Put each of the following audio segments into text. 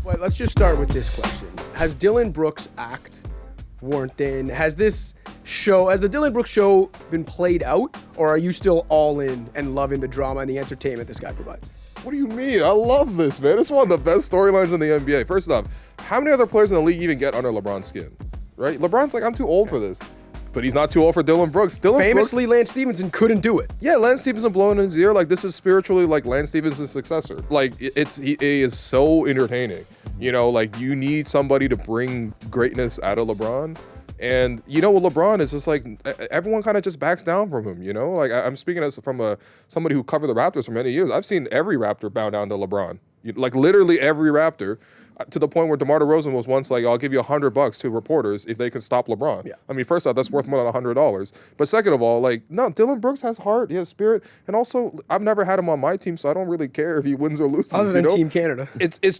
But let's just start with this question. Has Dillon Brooks' act worn thin? Has the Dillon Brooks show been played out, or are you still all in and loving the drama and the entertainment this guy provides? What do you mean? I love this, man. It's one of the best storylines in the NBA. First off, how many other players in the league even get under LeBron's skin? Right? LeBron's like, I'm too old for this. But he's not too old for Dillon Brooks. Famously, Lance Stevenson couldn't do it. Yeah, Lance Stevenson blowing in his ear. Like, this is spiritually like Lance Stevenson's successor. Like, he is so entertaining. You know, like, you need somebody to bring greatness out of LeBron. And, you know, with LeBron, it's just like everyone kind of just backs down from him, you know? Like, I'm speaking as from somebody who covered the Raptors for many years. I've seen every Raptor bow down to LeBron. Like, literally every Raptor, to the point where DeMar DeRozan was once like, I'll give you $100 to reporters if they can stop LeBron. Yeah. I mean, first off, that's worth more than $100. But second of all, like, no, Dillon Brooks has heart, he has spirit. And also, I've never had him on my team, so I don't really care if he wins or loses. Other than Team Canada.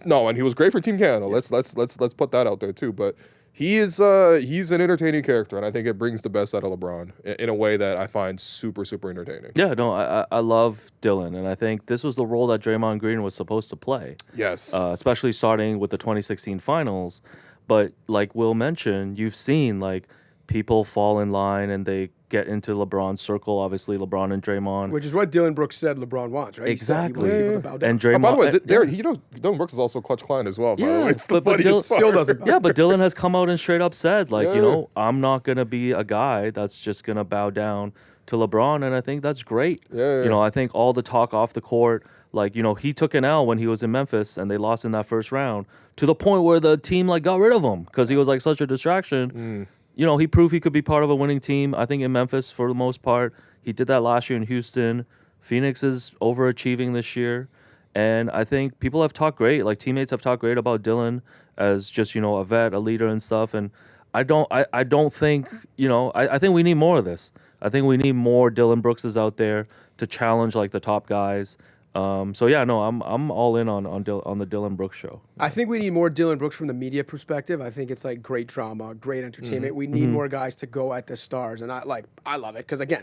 No, and he was great for Team Canada. Yeah. Let's put that out there too. But he's an entertaining character, and I think it brings the best out of LeBron in a way that I find super, super entertaining. Yeah, no, I love Dillon, and I think this was the role that Draymond Green was supposed to play. Yes. Especially starting with the 2016 finals. But like Will mentioned, you've seen like people fall in line and they get into LeBron's circle, obviously LeBron and Draymond. Which is what Dillon Brooks said LeBron wants, right? Exactly. He wants people to bow down. And Draymond, by the way, Dillon Brooks is also a clutch client as well, by the way. It's the funniest part. Still doesn't bow down. Yeah, but Dillon has come out and straight up said, like, you know, I'm not going to be a guy that's just going to bow down to LeBron, and I think that's great. Yeah. You know, I think all the talk off the court, like, you know, he took an L when he was in Memphis and they lost in that first round to the point where the team, like, got rid of him because he was, like, such a distraction. You know, he proved he could be part of a winning team, I think, in Memphis for the most part. He did that last year in Houston. Phoenix is overachieving this year. And I think people have talked great. Like, teammates have talked great about Dillon as just, you know, a vet, a leader and stuff. And I don't think, you know, I think we need more of this. I think we need more Dillon Brookses out there to challenge, like, the top guys. So yeah, no, I'm all in on the Dillon Brooks show. I think we need more Dillon Brooks from the media perspective. I think it's like great drama, great entertainment. We need more guys to go at the stars, and I love it because again,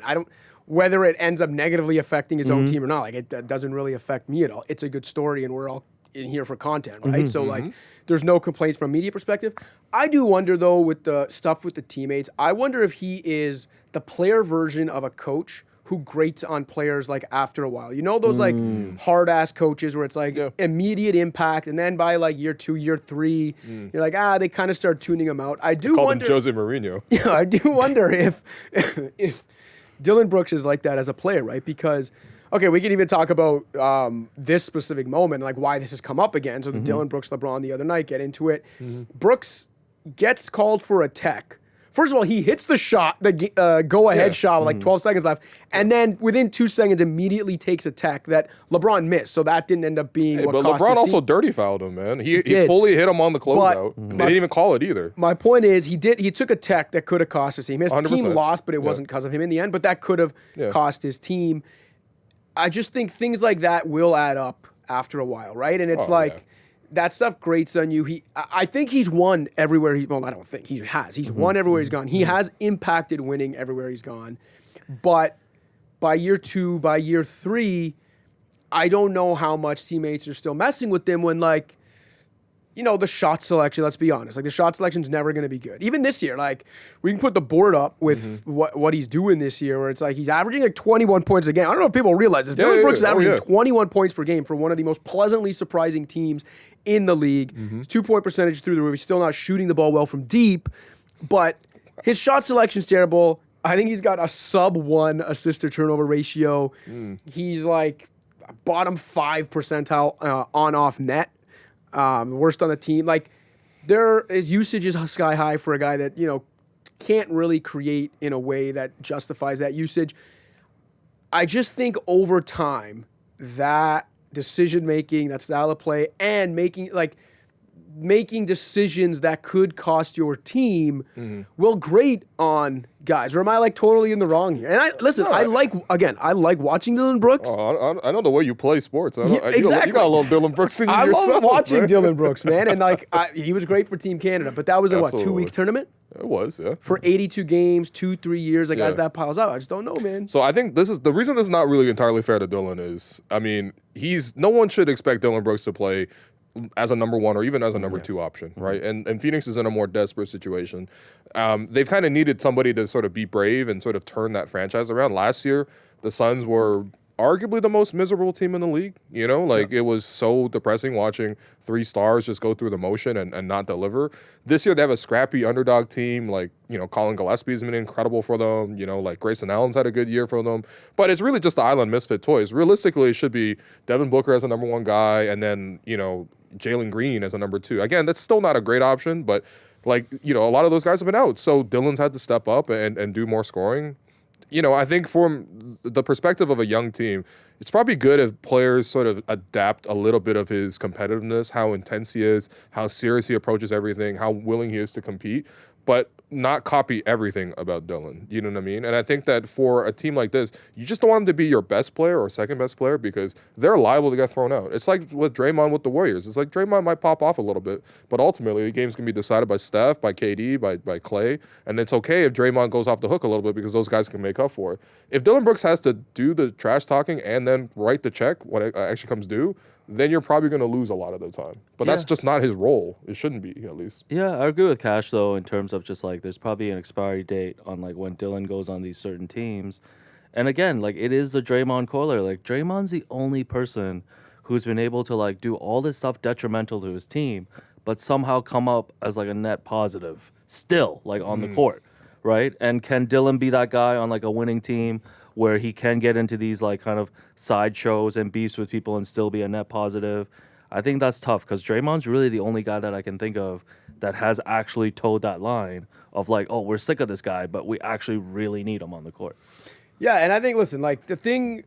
whether it ends up negatively affecting his own team or not, like it doesn't really affect me at all. It's a good story, and we're all in here for content, right? So like, there's no complaints from a media perspective. I do wonder though with the stuff with the teammates. I wonder if he is the player version of a coach who grates on players like after a while. You know those like hard ass coaches where it's like immediate impact, and then by like year 2, year 3, you're like, they kind of start tuning him out. I do wonder. Called him Jose Mourinho. Yeah, I do wonder if Dillon Brooks is like that as a player, right? Because okay, we can even talk about this specific moment, like why this has come up again. So the Dillon Brooks LeBron the other night, get into it. Brooks gets called for a tech. First of all, he hits the shot, the go-ahead shot with like 12 seconds left, and then within 2 seconds immediately takes a tech that LeBron missed, so that didn't end up being what cost LeBron his also team. dirty fouled him, man. He fully hit him on the closeout. They didn't even call it either. My point is, he took a tech that could have cost his team. His 100%. team lost, but it wasn't because of him in the end, but that could have cost his team. I just think things like that will add up after a while, right? And it's that stuff grates on you. I think he's won everywhere. I don't think he has. He's won everywhere he's gone. He has impacted winning everywhere he's gone. But by year 2, by year 3, I don't know how much teammates are still messing with him when, like, you know, the shot selection, let's be honest. Like, the shot selection's never going to be good. Even this year, like, we can put the board up with what he's doing this year, where it's like he's averaging like 21 points a game. I don't know if people realize this. Dillon Brooks is averaging 21 points per game for one of the most pleasantly surprising teams in the league. 2-point percentage through the roof. He's still not shooting the ball well from deep, but his shot selection's terrible. I think he's got a sub-1 assist-to-turnover ratio. He's like bottom 5 percentile on-off net. Worst on the team. Like, his usage is sky high for a guy that, you know, can't really create in a way that justifies that usage. I just think over time, that decision-making, that style of play, and making decisions that could cost your team will grate on guys. Or am I like totally in the wrong here? And I like watching Dillon Brooks. Oh, I know the way you play sports. Exactly. You got a little Dillon Brooks in you yourself. I love watching man. Dillon Brooks, man. And like, he was great for Team Canada, but that was a 2-week tournament? It was, yeah. For 82 games, 2-3 years, like as that piles up, I just don't know, man. So I think this is the reason this is not really entirely fair to Dillon is, I mean, no one should expect Dillon Brooks to play as a number one or even as a number two option, right? And Phoenix is in a more desperate situation. They've kind of needed somebody to sort of be brave and sort of turn that franchise around. Last year, the Suns were arguably the most miserable team in the league. You know, like it was so depressing watching 3 stars just go through the motion and not deliver. This year they have a scrappy underdog team. Like, you know, Colin Gillespie's been incredible for them. You know, like Grayson Allen's had a good year for them. But it's really just the Island Misfit toys. Realistically, it should be Devin Booker as a number 1 guy and then, you know, Jalen Green as a number 2. Again, that's still not a great option, but like, you know, a lot of those guys have been out. So Dillon's had to step up and do more scoring. You know, I think from the perspective of a young team, it's probably good if players sort of adapt a little bit of his competitiveness, how intense he is, how serious he approaches everything, how willing he is to compete, but not copy everything about Dillon. You know what I mean? And I think that for a team like this, you just don't want him to be your best player or second best player because they're liable to get thrown out. It's like with Draymond with the Warriors. It's like Draymond might pop off a little bit, but ultimately the game's going to be decided by Steph, by KD, by Clay, and it's okay if Draymond goes off the hook a little bit because those guys can make up for it. If Dillon Brooks has to do the trash talking and then write the check when it actually comes due, then you're probably going to lose a lot of the time. But that's just not his role. It shouldn't be, at least. Yeah, I agree with Cash, though, in terms of just, like, there's probably an expiry date on, like, when Dillon goes on these certain teams. And, again, like, it is the Draymond corollary. Like, Draymond's the only person who's been able to, like, do all this stuff detrimental to his team, but somehow come up as, like, a net positive still, like, on the court, right? And can Dillon be that guy on, like, a winning team where he can get into these like kind of sideshows and beefs with people and still be a net positive? I think that's tough because Draymond's really the only guy that I can think of that has actually towed that line of like, oh, we're sick of this guy, but we actually really need him on the court. Yeah, and I think, listen, like the thing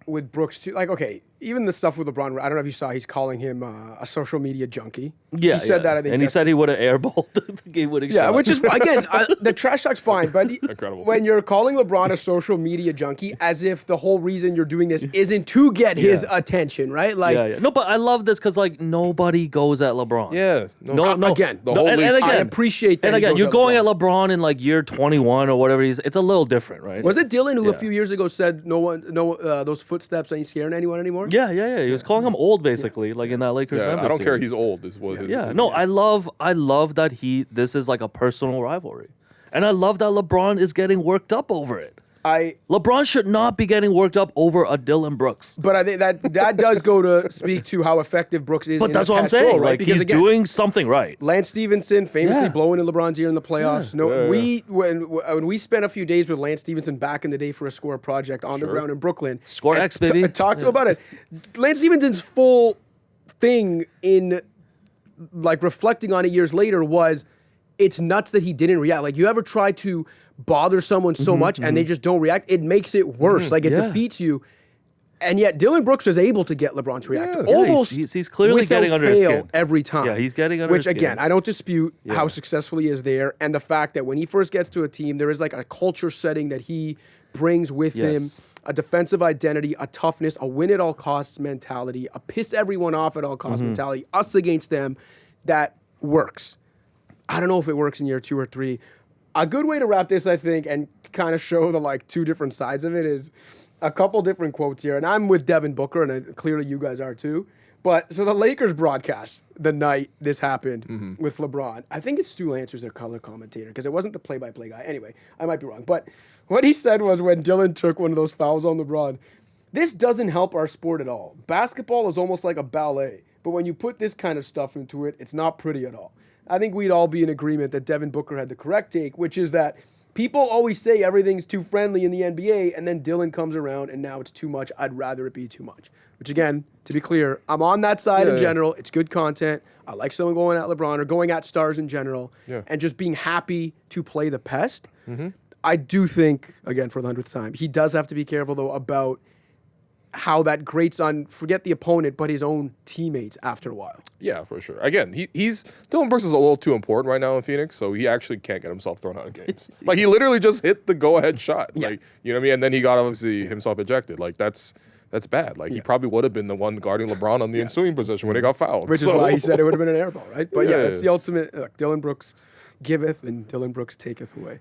with Brooks too, like, okay, even the stuff with LeBron, I don't know if you saw, he's calling him a social media junkie. Yeah, he said that, I think. And he said he would have airballed the game-winning shot. Yeah, which is, again, the trash talk's fine, but Incredible. When you're calling LeBron a social media junkie, as if the whole reason you're doing this isn't to get his attention, right? Like, No, but I love this because, like, nobody goes at LeBron. Yeah. No. Again, the whole league's I appreciate that. And again, you're going at LeBron in, like, year 21 or whatever he's, it's a little different, right? Was it Dillon who a few years ago said those footsteps ain't scaring anyone anymore? Yeah. He was calling him old, basically, like in that Lakers Memphis I don't care. series. He's old. Is what his, I love that this is like a personal rivalry, and I love that LeBron is getting worked up over it. LeBron should not be getting worked up over a Dillon Brooks. But I think that does go to speak to how effective Brooks is. But in that's the what I'm past saying. role, right? Like, because he's again, doing something right. Lance Stevenson famously blowing in LeBron's ear in the playoffs. When we spent a few days with Lance Stevenson back in the day for a Score project on the ground in Brooklyn, Score X, baby. Talked to him about it. Lance Stevenson's full thing in like reflecting on it years later was, it's nuts that he didn't react. Like, you ever try to bother someone so much and they just don't react, it makes it worse. Like, it defeats you. And yet Dillon Brooks is able to get LeBron to react. Almost he's clearly getting under his skin every time. Yeah, he's getting under his skin. Which, again, I don't dispute how successful he is there, and the fact that when he first gets to a team, there is like a culture setting that he brings with him, a defensive identity, a toughness, a win-at-all-costs mentality, a piss everyone off at all costs mentality, us against them, that works. I don't know if it works in year 2 or 3. A good way to wrap this, I think, and kind of show the like 2 different sides of it is a couple different quotes here. And I'm with Devin Booker, and clearly you guys are too. But so the Lakers broadcast the night this happened with LeBron. I think it's Stu Lancer's their color commentator because it wasn't the play-by-play guy. Anyway, I might be wrong. But what he said was when Dillon took one of those fouls on LeBron, this doesn't help our sport at all. Basketball is almost like a ballet. But when you put this kind of stuff into it, it's not pretty at all. I think we'd all be in agreement that Devin Booker had the correct take, which is that people always say everything's too friendly in the NBA, and then Dillon comes around, and now it's too much. I'd rather it be too much. Which, again, to be clear, I'm on that side in general. It's good content. I like someone going at LeBron or going at stars in general, and just being happy to play the pest. I do think, again, for the 100th time, he does have to be careful, though, about how that grates on, forget the opponent, but his own teammates after a while. Yeah, for sure. Again, Dillon Brooks is a little too important right now in Phoenix, so he actually can't get himself thrown out of games. Like, he literally just hit the go-ahead shot. Like, you know what I mean? And then he got, obviously, himself ejected. Like, that's bad. Like, he probably would have been the one guarding LeBron on the ensuing possession when he got fouled. Which is why he said it would have been an air ball, right? But yeah, it's the ultimate, Dillon Brooks giveth and Dillon Brooks taketh away.